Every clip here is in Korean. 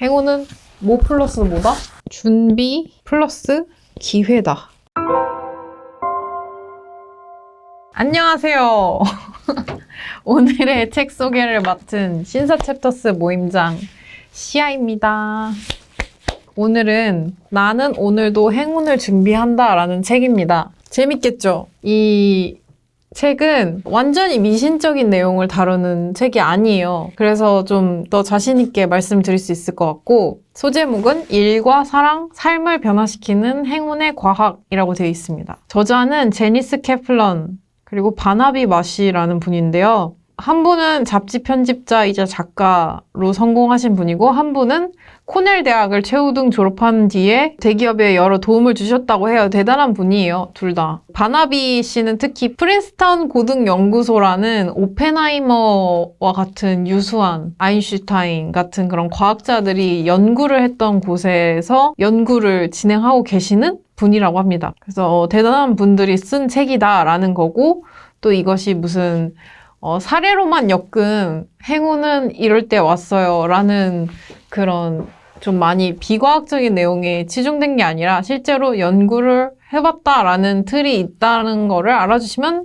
행운은 뭐 플러스 뭐다? 준비 플러스 기회다. 안녕하세요. 오늘의 책 소개를 맡은 신사챕터스 모임장 시아입니다. 오늘은 나는 오늘도 행운을 준비한다 라는 책입니다. 재밌겠죠? 이 책은 완전히 미신적인 내용을 다루는 책이 아니에요. 그래서 좀 더 자신 있게 말씀드릴 수 있을 것 같고, 소제목은 일과 사랑, 삶을 변화시키는 행운의 과학이라고 되어 있습니다. 저자는 제니스 캐플런 그리고 바나비 마시라는 분인데요. 한 분은 잡지 편집자이자 작가로 성공하신 분이고, 한 분은 코넬 대학을 최우등 졸업한 뒤에 대기업에 여러 도움을 주셨다고 해요. 대단한 분이에요, 둘 다. 바나비 씨는 특히 프린스턴 고등연구소라는 오펜하이머와 같은 유수한 아인슈타인 같은 그런 과학자들이 연구를 했던 곳에서 연구를 진행하고 계시는 분이라고 합니다. 그래서 대단한 분들이 쓴 책이다라는 거고, 또 이것이 무슨 사례로만 엮은 행운은 이럴 때 왔어요 라는 그런 좀 많이 비과학적인 내용에 치중된 게 아니라 실제로 연구를 해봤다라는 틀이 있다는 거를 알아주시면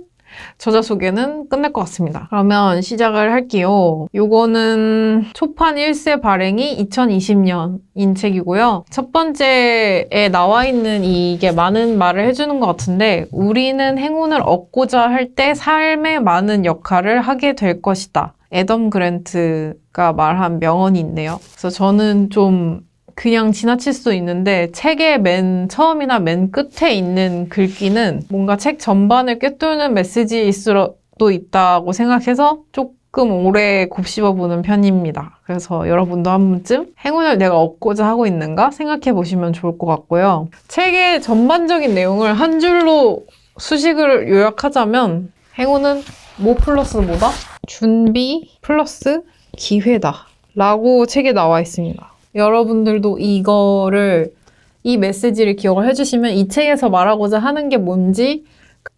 저자 소개는 끝날 것 같습니다. 그러면 시작을 할게요. 요거는 초판 1세 발행이 2020년인 책이고요. 첫 번째에 나와 있는 이게 많은 말을 해주는 것 같은데, 우리는 행운을 얻고자 할 때 삶의 많은 역할을 하게 될 것이다. 애덤 그랜트가 말한 명언이 있네요. 그래서 저는 좀 그냥 지나칠 수도 있는데, 책의 맨 처음이나 맨 끝에 있는 글귀는 뭔가 책 전반을 꿰뚫는 메시지일 수도 있다고 생각해서 조금 오래 곱씹어보는 편입니다. 그래서 여러분도 한 번쯤 행운을 내가 얻고자 하고 있는가 생각해 보시면 좋을 것 같고요. 책의 전반적인 내용을 한 줄로 수식을 요약하자면, 행운은 뭐 플러스 뭐다? 준비 플러스 기회다 라고 책에 나와 있습니다. 여러분들도 이 메시지를 기억을 해주시면 이 책에서 말하고자 하는 게 뭔지,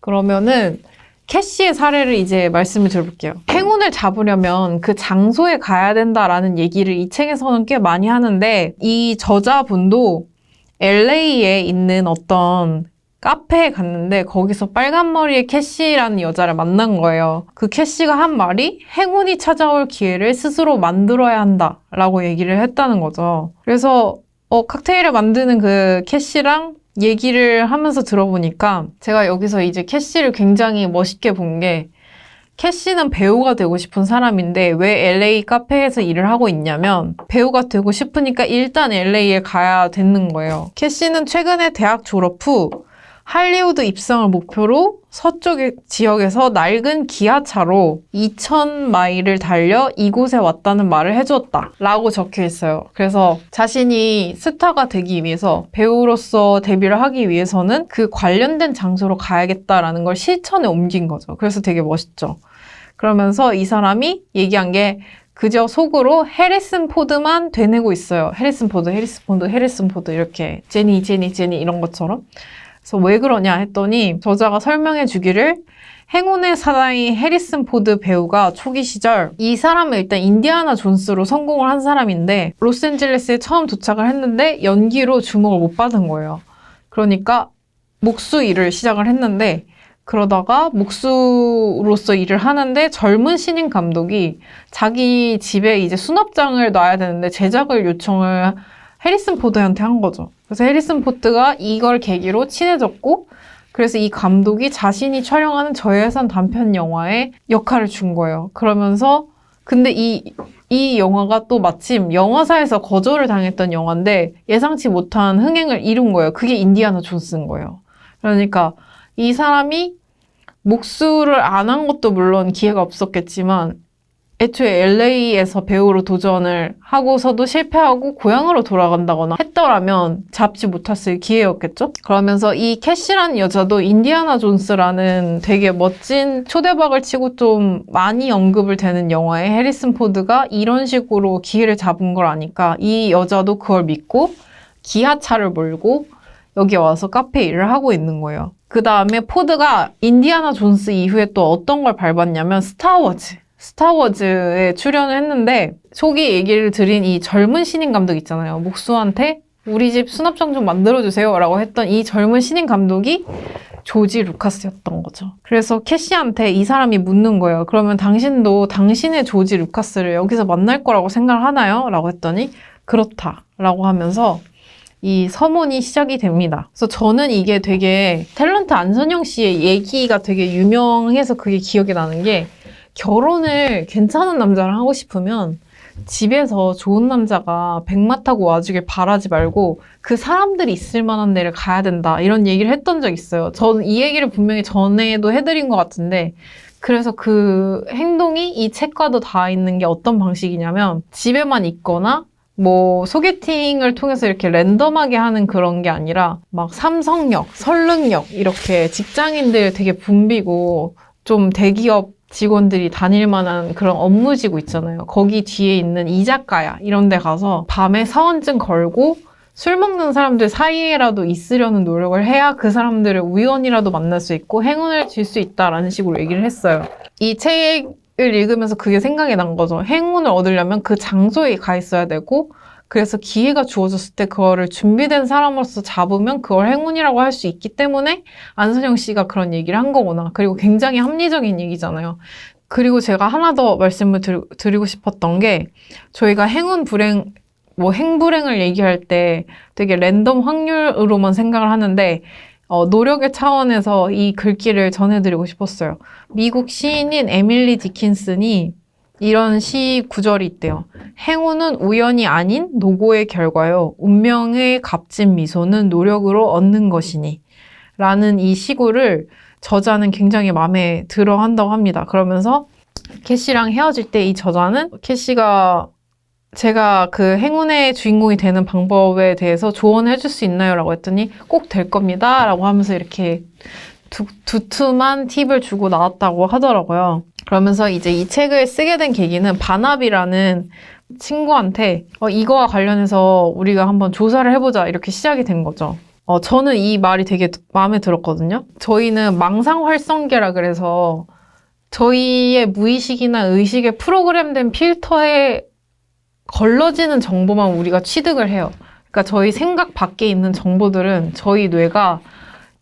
그러면은 캐시의 사례를 이제 말씀을 드려볼게요. 행운을 잡으려면 그 장소에 가야 된다라는 얘기를 이 책에서는 꽤 많이 하는데, 이 저자분도 LA에 있는 어떤 카페에 갔는데 거기서 빨간 머리의 캐시라는 여자를 만난 거예요. 그 캐시가 한 말이 행운이 찾아올 기회를 스스로 만들어야 한다라고 얘기를 했다는 거죠. 그래서 칵테일을 만드는 그 캐시랑 얘기를 하면서 들어보니까 제가 여기서 이제 캐시를 굉장히 멋있게 본 게, 캐시는 배우가 되고 싶은 사람인데 왜 LA 카페에서 일을 하고 있냐면, 배우가 되고 싶으니까 일단 LA에 가야 되는 거예요. 캐시는 최근에 대학 졸업 후 할리우드 입성을 목표로 서쪽 지역에서 낡은 기아차로 2,000마일을 달려 이곳에 왔다는 말을 해주었다 라고 적혀 있어요. 그래서 자신이 스타가 되기 위해서, 배우로서 데뷔를 하기 위해서는 그 관련된 장소로 가야겠다라는 걸 실천에 옮긴 거죠. 그래서 되게 멋있죠. 그러면서 이 사람이 얘기한 게, 그저 속으로 해리슨 포드만 되뇌고 있어요. 해리슨 포드 이렇게 제니 이런 것처럼. 그래서 왜 그러냐 했더니, 저자가 설명해 주기를, 행운의 사나이 해리슨 포드 배우가 초기 시절, 이 사람은 일단 인디아나 존스로 성공을 한 사람인데 로스앤젤레스에 처음 도착을 했는데 연기로 주목을 못 받은 거예요. 그러니까 목수 일을 시작을 했는데, 그러다가 목수로서 일을 하는데 젊은 신인 감독이 자기 집에 이제 수납장을 놔야 되는데 제작을 요청을 해리슨 포드한테 한 거죠. 그래서 해리슨 포드가 이걸 계기로 친해졌고, 그래서 이 감독이 자신이 촬영하는 저예산 단편 영화에 역할을 준 거예요. 그러면서 근데 이 영화가 또 마침 영화사에서 거절을 당했던 영화인데 예상치 못한 흥행을 이룬 거예요. 그게 인디아나 존스인 거예요. 그러니까 이 사람이 목수를 안 한 것도 물론 기회가 없었겠지만, 애초에 LA에서 배우로 도전을 하고서도 실패하고 고향으로 돌아간다거나 했더라면 잡지 못했을 기회였겠죠? 그러면서 이 캐시라는 여자도 인디아나 존스라는 되게 멋진 초대박을 치고 좀 많이 언급을 되는 영화에 해리슨 포드가 이런 식으로 기회를 잡은 걸 아니까 이 여자도 그걸 믿고 기아차를 몰고 여기 와서 카페 일을 하고 있는 거예요. 그 다음에 포드가 인디아나 존스 이후에 또 어떤 걸 밟았냐면 스타워즈 스타워즈에 출연을 했는데 초기 얘기를 드린 이 젊은 신인 감독 있잖아요. 목수한테 우리 집 수납장 좀 만들어주세요 라고 했던 이 젊은 신인 감독이 조지 루카스였던 거죠. 그래서 캐시한테 이 사람이 묻는 거예요. 그러면 당신도 당신의 조지 루카스를 여기서 만날 거라고 생각하나요? 라고 했더니 그렇다 라고 하면서 이 서문이 시작이 됩니다. 그래서 저는 이게 되게 탤런트 안선영 씨의 얘기가 되게 유명해서 그게 기억이 나는 게 결혼을 괜찮은 남자랑 하고 싶으면 집에서 좋은 남자가 백마 타고 와주길 바라지 말고 그 사람들이 있을 만한 데를 가야 된다 이런 얘기를 했던 적 있어요. 저는 이 얘기를 분명히 전에도 해드린 것 같은데 그래서 그 행동이 이 책과도 닿아 있는 게 어떤 방식이냐면 집에만 있거나 뭐 소개팅을 통해서 이렇게 랜덤하게 하는 그런 게 아니라 막 삼성역, 설릉역 이렇게 직장인들 되게 붐비고 좀 대기업 직원들이 다닐 만한 그런 업무지구 있잖아요. 거기 뒤에 있는 이자카야 이런 데 가서 밤에 사원증 걸고 술 먹는 사람들 사이에라도 있으려는 노력을 해야 그 사람들을 우연이라도 만날 수 있고 행운을 질 수 있다라는 식으로 얘기를 했어요. 이 책을 읽으면서 그게 생각이 난 거죠. 행운을 얻으려면 그 장소에 가 있어야 되고 그래서 기회가 주어졌을 때 그거를 준비된 사람으로서 잡으면 그걸 행운이라고 할 수 있기 때문에 안선영 씨가 그런 얘기를 한 거구나. 그리고 굉장히 합리적인 얘기잖아요. 그리고 제가 하나 더 말씀을 드리고 싶었던 게 저희가 행운, 불행, 뭐 행불행을 얘기할 때 되게 랜덤 확률으로만 생각을 하는데 노력의 차원에서 이 글귀를 전해드리고 싶었어요. 미국 시인인 에밀리 디킨슨이 이런 시 구절이 있대요. 행운은 우연이 아닌 노고의 결과요. 운명의 값진 미소는 노력으로 얻는 것이니. 라는 이 시구를 저자는 굉장히 마음에 들어 한다고 합니다. 그러면서 캐시랑 헤어질 때 이 저자는 캐시가 제가 그 행운의 주인공이 되는 방법에 대해서 조언해 줄 수 있나요? 라고 했더니 꼭 될 겁니다. 라고 하면서 이렇게 두툼한 팁을 주고 나왔다고 하더라고요. 그러면서 이제 이 책을 쓰게 된 계기는 바나비라는 친구한테 이거와 관련해서 우리가 한번 조사를 해보자 이렇게 시작이 된 거죠. 저는 이 말이 되게 마음에 들었거든요. 저희는 망상활성계라 그래서 저희의 무의식이나 의식에 프로그램된 필터에 걸러지는 정보만 우리가 취득을 해요. 그러니까 저희 생각 밖에 있는 정보들은 저희 뇌가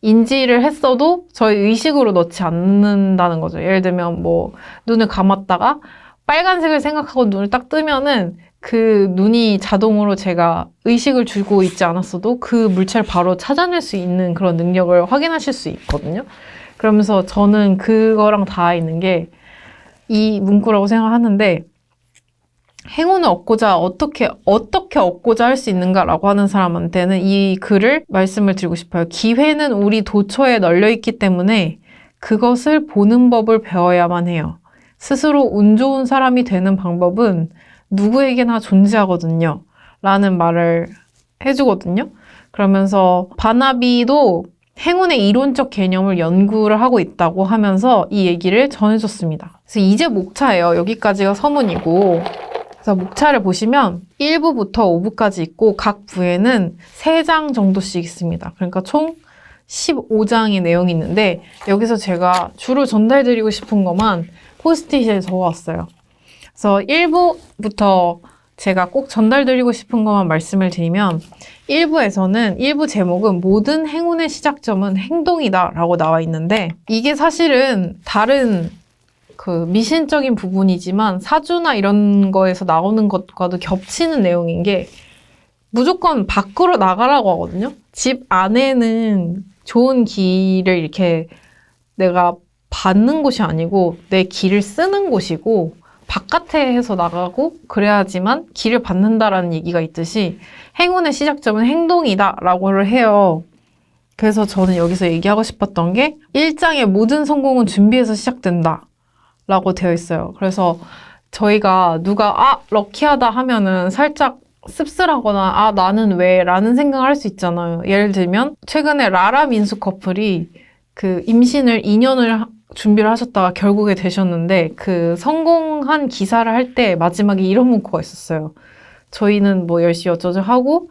인지를 했어도 저희 의식으로 넣지 않는다는 거죠. 예를 들면 뭐 눈을 감았다가 빨간색을 생각하고 눈을 딱 뜨면은 그 눈이 자동으로 제가 의식을 주고 있지 않았어도 그 물체를 바로 찾아낼 수 있는 그런 능력을 확인하실 수 있거든요. 그러면서 저는 그거랑 닿아 있는 게 이 문구라고 생각하는데 행운을 얻고자 어떻게 얻고자 할 수 있는가라고 하는 사람한테는 이 글을 말씀을 드리고 싶어요. 기회는 우리 도처에 널려 있기 때문에 그것을 보는 법을 배워야만 해요. 스스로 운 좋은 사람이 되는 방법은 누구에게나 존재하거든요. 라는 말을 해주거든요. 그러면서 바나비도 행운의 이론적 개념을 연구를 하고 있다고 하면서 이 얘기를 전해줬습니다. 그래서 이제 목차예요. 여기까지가 서문이고 그래서 목차를 보시면 1부부터 5부까지 있고 각 부에는 3장 정도씩 있습니다. 그러니까 총 15장의 내용이 있는데 여기서 제가 주로 전달드리고 싶은 것만 포스트잇에 적어왔어요. 그래서 1부부터 제가 꼭 전달드리고 싶은 것만 말씀을 드리면 1부에서는 1부 제목은 모든 행운의 시작점은 행동이다 라고 나와 있는데 이게 사실은 다른 그 미신적인 부분이지만 사주나 이런 거에서 나오는 것과도 겹치는 내용인 게 무조건 밖으로 나가라고 하거든요. 집 안에는 좋은 길을 이렇게 내가 받는 곳이 아니고 내 길을 쓰는 곳이고 바깥에 해서 나가고 그래야지만 길을 받는다라는 얘기가 있듯이 행운의 시작점은 행동이다 라고를 해요. 그래서 저는 여기서 얘기하고 싶었던 게 1장의 모든 성공은 준비에서 시작된다 라고 되어 있어요. 그래서 저희가 누가 럭키하다 하면은 살짝 씁쓸하거나 나는 왜? 라는 생각을 할 수 있잖아요. 예를 들면 최근에 라라 민수 커플이 그 임신을 2년을 준비를 하셨다가 결국에 되셨는데 그 성공한 기사를 할 때 마지막에 이런 문구가 있었어요. 저희는 뭐 열심히 어쩌죠 하고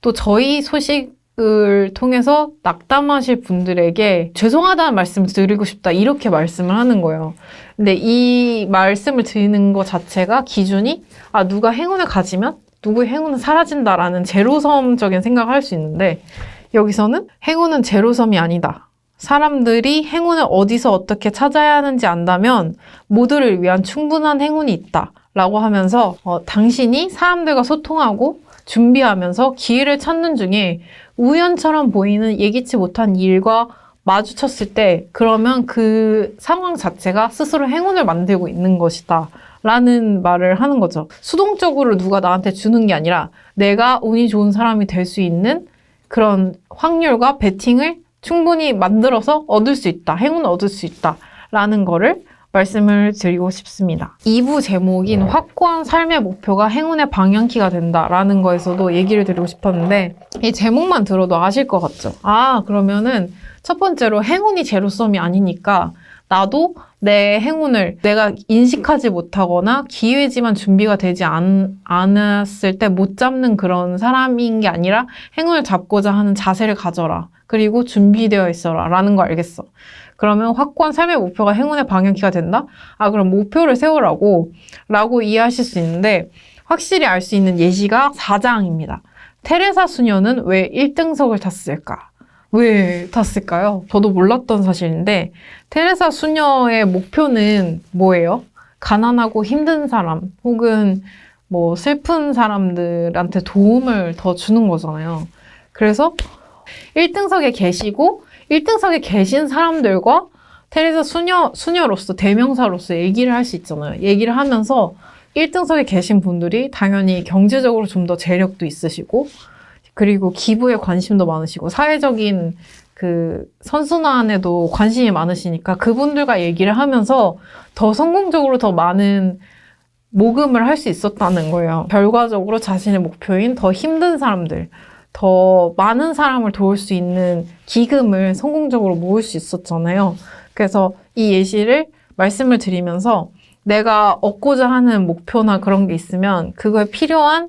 또 저희 소식 을 통해서 낙담하실 분들에게 죄송하다는 말씀을 드리고 싶다 이렇게 말씀을 하는 거예요. 근데 이 말씀을 드리는 것 자체가 기준이 누가 행운을 가지면 누구의 행운은 사라진다라는 제로섬적인 생각을 할 수 있는데 여기서는 행운은 제로섬이 아니다. 사람들이 행운을 어디서 어떻게 찾아야 하는지 안다면 모두를 위한 충분한 행운이 있다 라고 하면서 당신이 사람들과 소통하고 준비하면서 기회를 찾는 중에 우연처럼 보이는 예기치 못한 일과 마주쳤을 때 그러면 그 상황 자체가 스스로 행운을 만들고 있는 것이다 라는 말을 하는 거죠. 수동적으로 누가 나한테 주는 게 아니라 내가 운이 좋은 사람이 될 수 있는 그런 확률과 베팅을 충분히 만들어서 얻을 수 있다. 행운을 얻을 수 있다 라는 거를 말씀을 드리고 싶습니다. 2부 제목인 확고한 삶의 목표가 행운의 방향키가 된다라는 거에서도 얘기를 드리고 싶었는데 이 제목만 들어도 아실 것 같죠? 그러면은 첫 번째로 행운이 제로섬이 아니니까 나도 내 행운을 내가 인식하지 못하거나 기회지만 준비가 되지 않았을 때 못 잡는 그런 사람인 게 아니라 행운을 잡고자 하는 자세를 가져라. 그리고 준비되어 있어라 라는 거 알겠어. 그러면 확고한 삶의 목표가 행운의 방향키가 된다? 그럼 목표를 세우라고 라고 이해하실 수 있는데 확실히 알 수 있는 예시가 4장입니다. 테레사 수녀는 왜 1등석을 탔을까? 왜 탔을까요? 저도 몰랐던 사실인데 테레사 수녀의 목표는 뭐예요? 가난하고 힘든 사람 혹은 뭐 슬픈 사람들한테 도움을 더 주는 거잖아요. 그래서 1등석에 계시고 1등석에 계신 사람들과 테레사 수녀로서 대명사로서 얘기를 할 수 있잖아요. 얘기를 하면서 1등석에 계신 분들이 당연히 경제적으로 좀 더 재력도 있으시고 그리고 기부에 관심도 많으시고 사회적인 그 선순환에도 관심이 많으시니까 그분들과 얘기를 하면서 더 성공적으로 더 많은 모금을 할 수 있었다는 거예요. 결과적으로 자신의 목표인 더 힘든 사람들, 더 많은 사람을 도울 수 있는 기금을 성공적으로 모을 수 있었잖아요. 그래서 이 예시를 말씀을 드리면서 내가 얻고자 하는 목표나 그런 게 있으면 그거에 필요한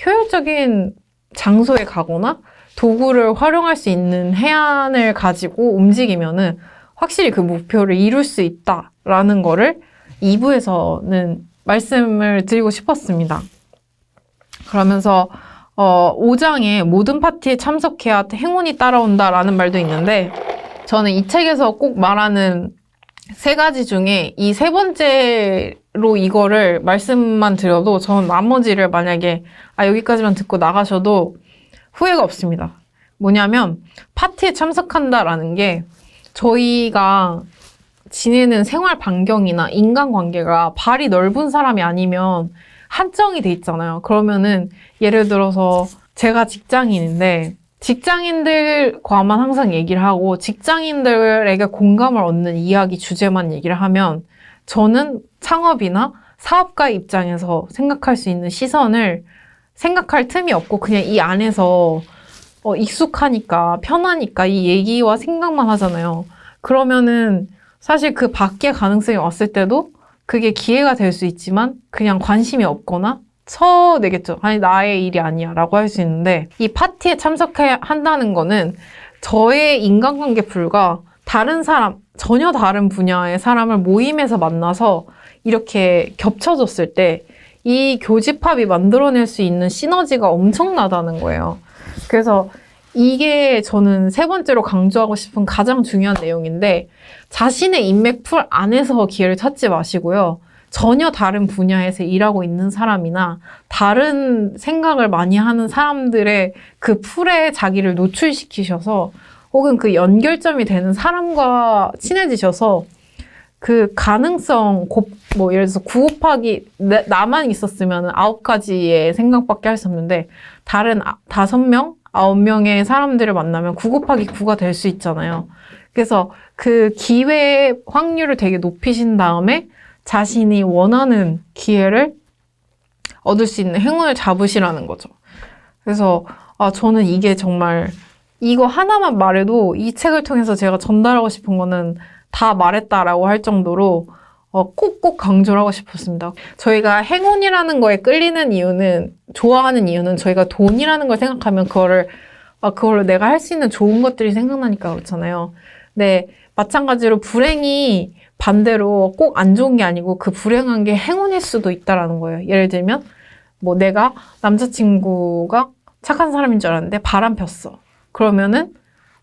효율적인 장소에 가거나 도구를 활용할 수 있는 해안을 가지고 움직이면은 확실히 그 목표를 이룰 수 있다라는 거를 2부에서는 말씀을 드리고 싶었습니다. 그러면서 5장에 모든 파티에 참석해야 행운이 따라온다라는 말도 있는데 저는 이 책에서 꼭 말하는 3가지 중에 이 3번째로 이거를 말씀만 드려도 저는 나머지를 만약에 여기까지만 듣고 나가셔도 후회가 없습니다. 뭐냐면 파티에 참석한다라는 게 저희가 지내는 생활 반경이나 인간관계가 발이 넓은 사람이 아니면 한정이 돼 있잖아요. 그러면은 예를 들어서 제가 직장인인데 직장인들과만 항상 얘기를 하고 직장인들에게 공감을 얻는 이야기 주제만 얘기를 하면 저는 창업이나 사업가의 입장에서 생각할 수 있는 시선을 생각할 틈이 없고 그냥 이 안에서 익숙하니까 편하니까 이 얘기와 생각만 하잖아요. 그러면은 사실 그 밖에 가능성이 왔을 때도 그게 기회가 될 수 있지만 그냥 관심이 없거나 쳐내겠죠. 아니 나의 일이 아니야 라고 할 수 있는데 이 파티에 참석해야 한다는 거는 저의 인간관계 불과 다른 사람, 전혀 다른 분야의 사람을 모임에서 만나서 이렇게 겹쳐졌을 때 이 교집합이 만들어낼 수 있는 시너지가 엄청나다는 거예요. 그래서 이게 저는 3번째로 강조하고 싶은 가장 중요한 내용인데 자신의 인맥풀 안에서 기회를 찾지 마시고요. 전혀 다른 분야에서 일하고 있는 사람이나 다른 생각을 많이 하는 사람들의 그 풀에 자기를 노출시키셔서 혹은 그 연결점이 되는 사람과 친해지셔서 그 가능성, 예를 들어서 9 곱하기, 나만 있었으면 9가지의 생각밖에 할 수 없는데 다른 5명, 9명의 사람들을 만나면 9 곱하기 9가 될 수 있잖아요. 그래서 그 기회 확률을 되게 높이신 다음에 자신이 원하는 기회를 얻을 수 있는 행운을 잡으시라는 거죠. 그래서 저는 이게 정말 이거 하나만 말해도 이 책을 통해서 제가 전달하고 싶은 거는 다 말했다라고 할 정도로 꼭꼭 강조를 하고 싶었습니다. 저희가 행운이라는 거에 끌리는 이유는, 좋아하는 이유는 저희가 돈이라는 걸 생각하면 그거를 그걸로 내가 할 수 있는 좋은 것들이 생각나니까 그렇잖아요. 근데 마찬가지로 불행이 반대로 꼭 안 좋은 게 아니고 그 불행한 게 행운일 수도 있다라는 거예요. 예를 들면 뭐 내가 남자친구가 착한 사람인 줄 알았는데 바람 폈어. 그러면은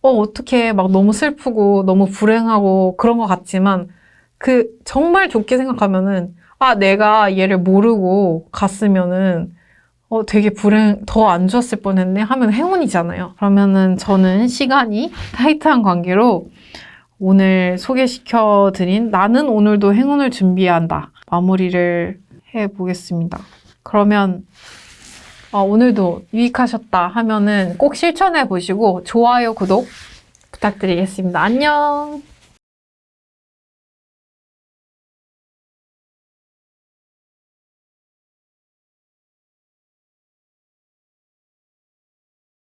어떻게 막 너무 슬프고 너무 불행하고 그런 것 같지만 그 정말 좋게 생각하면은 내가 얘를 모르고 갔으면은 되게 더 안 좋았을 뻔했네 하면 행운이잖아요. 그러면은 저는 시간이 타이트한 관계로 오늘 소개시켜드린 나는 오늘도 행운을 준비한다 마무리를 해보겠습니다. 그러면 오늘도 유익하셨다 하면은 꼭 실천해 보시고 좋아요, 구독 부탁드리겠습니다. 안녕!